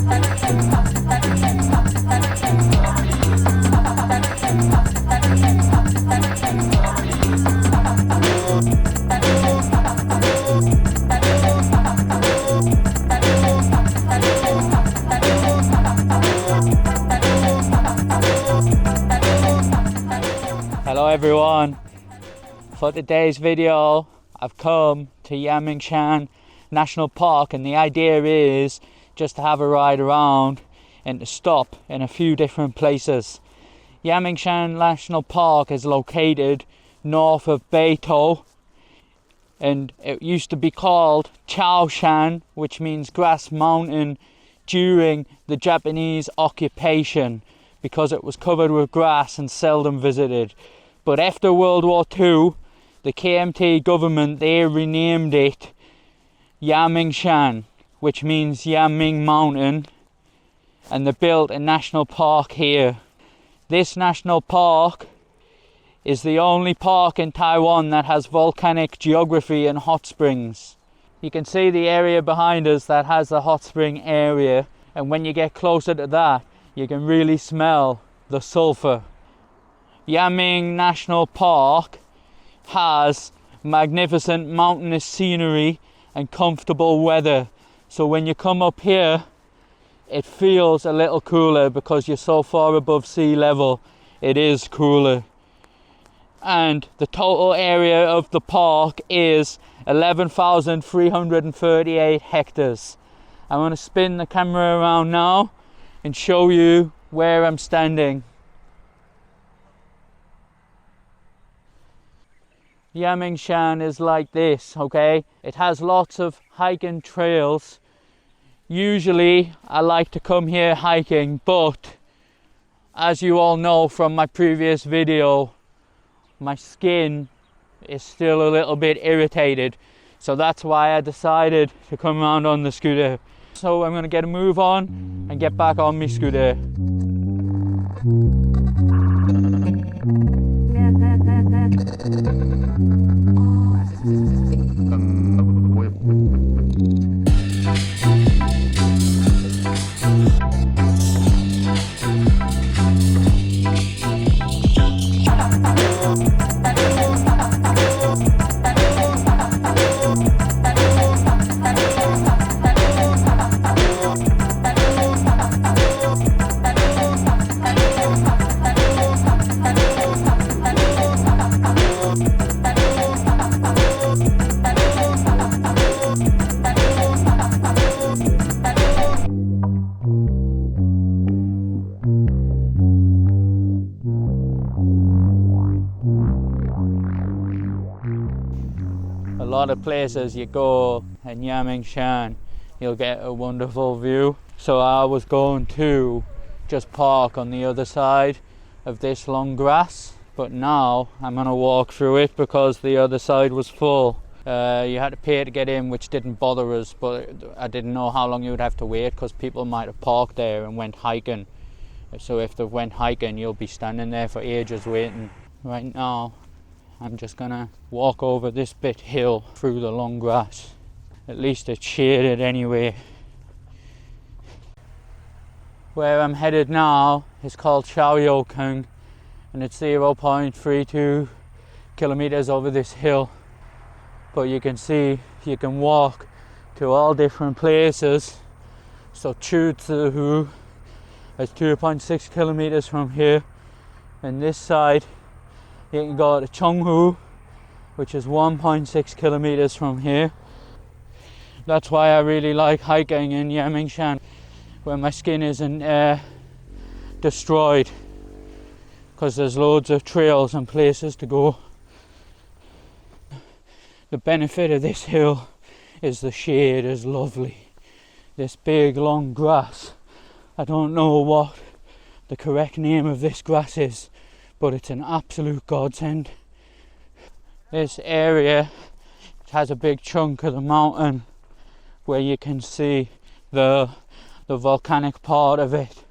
Hello everyone, for today's video I've come to Yangmingshan National Park, and the idea is just to have a ride around and to stop in a few different places. Yangmingshan National Park is located north of Beitou, and it used to be called Shan, which means grass mountain, during the Japanese occupation, because it was covered with grass and seldom visited. But after World War II, the KMT government, they renamed it Yangmingshan, which means Yangming Mountain, and they built a national park here. This national park is the only park in Taiwan that has volcanic geography and hot springs. You can see the area behind us that has the hot spring area, and when you get closer to that, you can really smell the sulfur. Yangming National Park has magnificent mountainous scenery and comfortable weather. So when you come up here, it feels a little cooler because you're so far above sea level. It is cooler. And the total area of the park is 11,338 hectares. I'm going to spin the camera around now and show you where I'm standing. Yangmingshan is like this, okay? It has lots of hiking trails. Usually I like to come here hiking, but as you all know from my previous video, my skin is still a little bit irritated, so that's why I decided to come around on the scooter. So I'm going to get a move on and get back on my scooter. A lot of places you go in Yangmingshan, you'll get a wonderful view. So I was going to just park on the other side of this long grass, but now I'm going to walk through it because the other side was full. You had to pay to get in, which didn't bother us, but I didn't know how long you would have to wait because people might have parked there and went hiking. So if they went hiking, you'll be standing there for ages waiting. Right now I'm just gonna walk over this bit hill through the long grass. At least it's shaded anyway. Where I'm headed now is called Xiaoyoukeng, and it's 0.32 kilometers over this hill. But you can see you can walk to all different places. So Chuzhu is 2.6 kilometers from here, and this side you can go to Chonghu, which is 1.6 kilometers from here. That's why I really like hiking in Yangmingshan, where my skin isn't destroyed, because there's loads of trails and places to go. The benefit of this hill is the shade is lovely. This big long grass, I don't know what the correct name of this grass is, but it's an absolute godsend. This area has a big chunk of the mountain where you can see the volcanic part of it.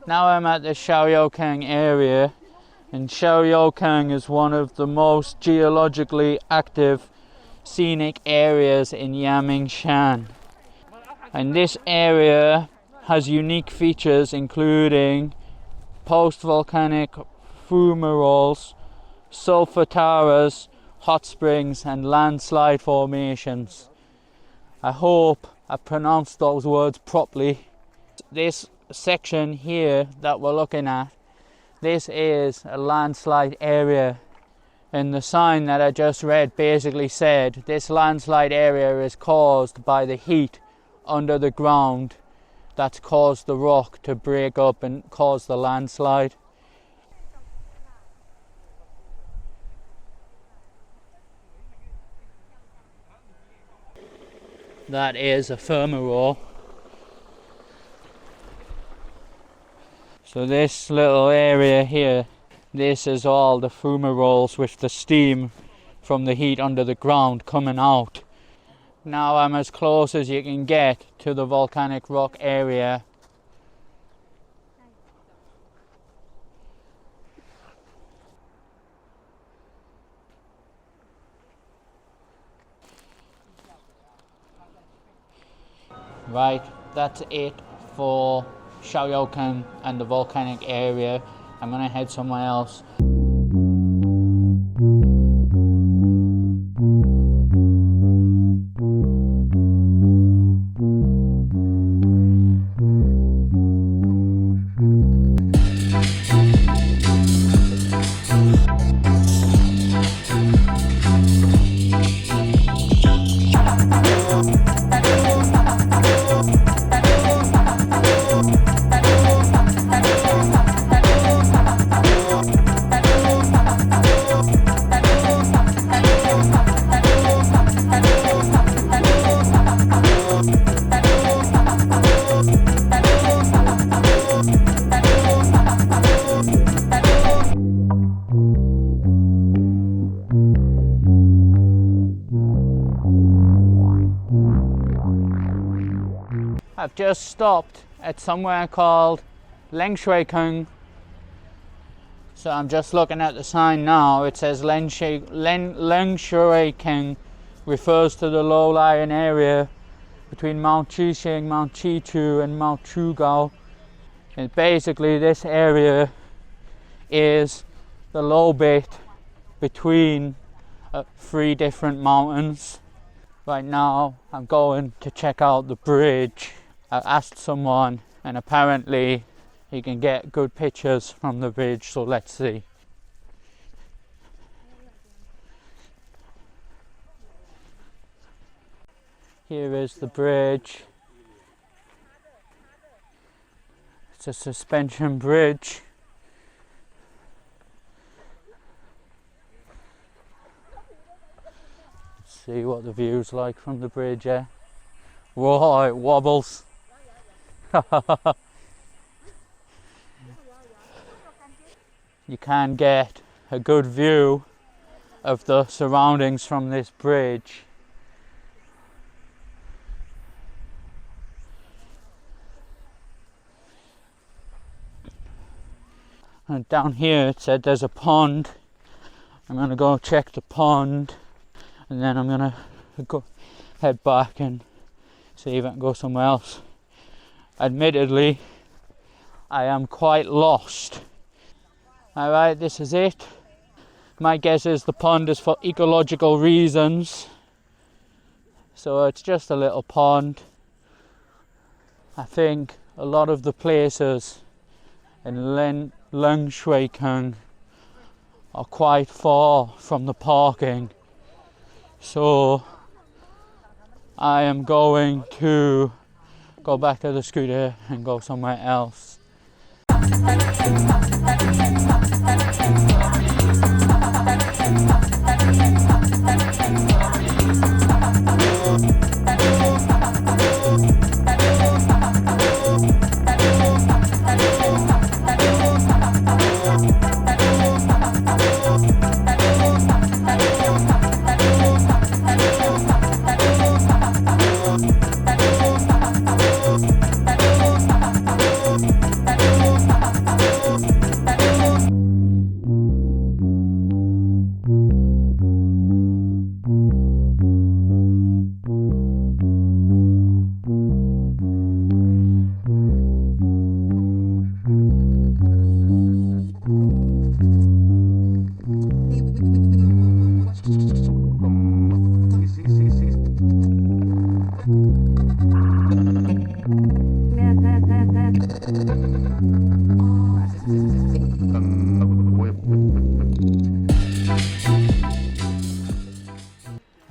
Now I'm at the Xiaoyoukeng area, and Xiaoyoukeng is one of the most geologically active scenic areas in Yangmingshan. And this area has unique features including post-volcanic fumaroles, sulfataras, hot springs and landslide formations. I hope I pronounced those words properly. This section here that we're looking at, this is a landslide area, and the sign that I just read basically said this landslide area is caused by the heat under the ground that's caused the rock to break up and cause the landslide. That is a fumarole. So this little area here, this is all the fumaroles with the steam from the heat under the ground coming out. Now I'm as close as you can get to the volcanic rock area. Right, that's it for Xiaoyoukeng and the volcanic area. I'm gonna head somewhere else. I've just stopped at somewhere called Lengshuikeng. So I'm just looking at the sign now. It says Lengshuikeng refers to the low-lying area between Mount Qixing, Mount Qitu and Mount Chugao. And basically this area is the low bit between 3 different mountains. Right now I'm going to check out the bridge. I asked someone and apparently you can get good pictures from the bridge, so let's see. Here is the bridge. It's a suspension bridge. Let's see what the view's like from the bridge, yeah. Whoa, it wobbles. You can get a good view of the surroundings from this bridge. And down here it said there's a pond. I'm gonna go check the pond and then I'm gonna go head back and see if I can go somewhere else. Admittedly, I am quite lost. Alright, this is it. My guess is the pond is for ecological reasons. So it's just a little pond. I think a lot of the places in Lengshuikeng are quite far from the parking. So I am going to go back to the scooter and go somewhere else.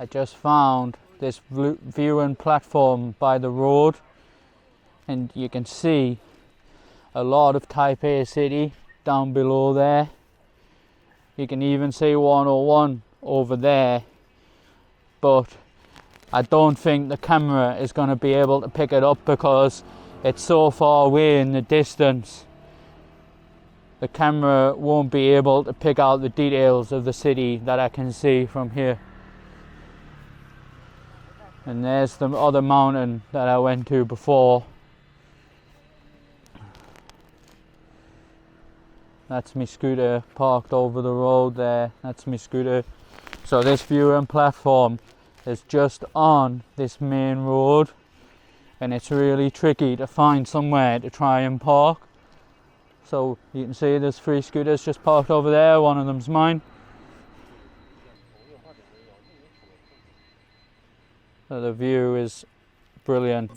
I just found this viewing platform by the road, and you can see a lot of Taipei city down below there. You can even see 101 over there, but I don't think the camera is going to be able to pick it up because it's so far away in the distance. The camera won't be able to pick out the details of the city that I can see from here. And there's the other mountain that I went to before. That's my scooter parked over the road there. That's my scooter. So this viewing platform is just on this main road, and it's really tricky to find somewhere to try and park. So you can see there's 3 scooters just parked over there. One of them's mine. So the view is brilliant.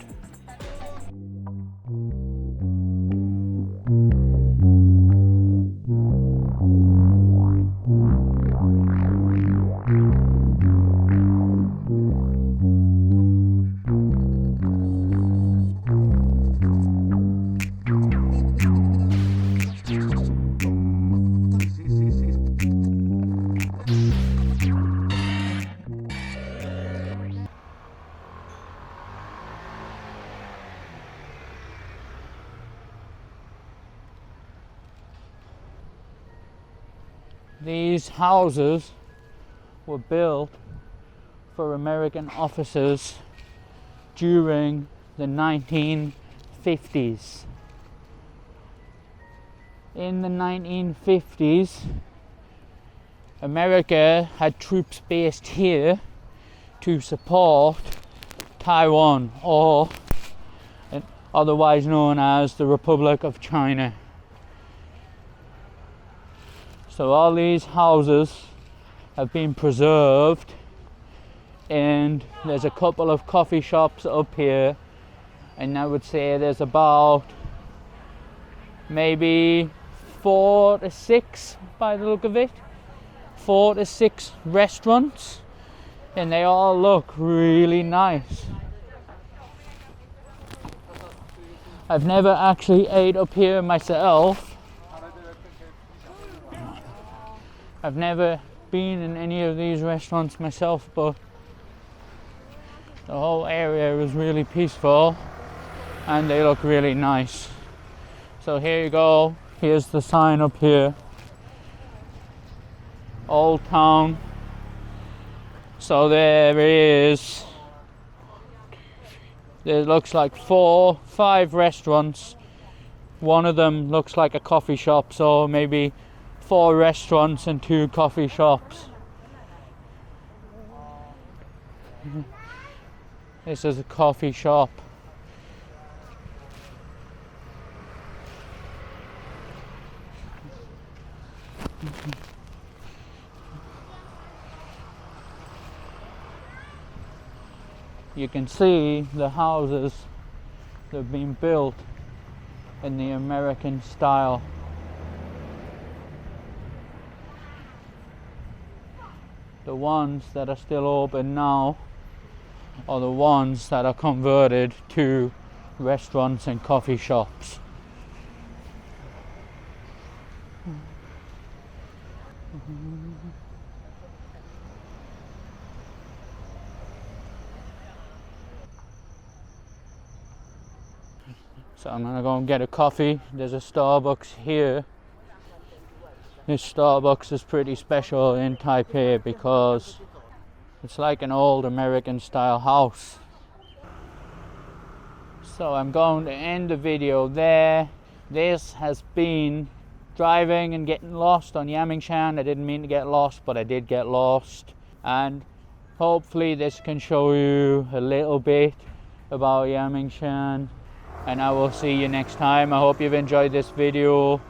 These houses were built for American officers during the 1950s. In the 1950s, America had troops based here to support Taiwan, or otherwise known as the Republic of China. So all these houses have been preserved, and there's a couple of coffee shops up here, and I would say there's about maybe 4 to 6 by the look of it, 4 to 6 restaurants, and they all look really nice. I've never actually ate up here myself. I've never been in any of these restaurants myself, but the whole area is really peaceful and they look really nice. So here you go, here's the sign up here, Old Town. So there looks like 4, 5 restaurants. One of them looks like a coffee shop, so maybe 4 restaurants and 2 coffee shops. This is a coffee shop. You can see the houses that have been built in the American style. The ones that are still open now are the ones that are converted to restaurants and coffee shops. So I'm gonna go and get a coffee. There's a Starbucks here. This Starbucks is pretty special in Taipei because it's like an old American style house. So I'm going to end the video there. This has been driving and getting lost on Yangmingshan. I didn't mean to get lost, but I did get lost. And hopefully this can show you a little bit about Yangmingshan. And I will see you next time. I hope you've enjoyed this video.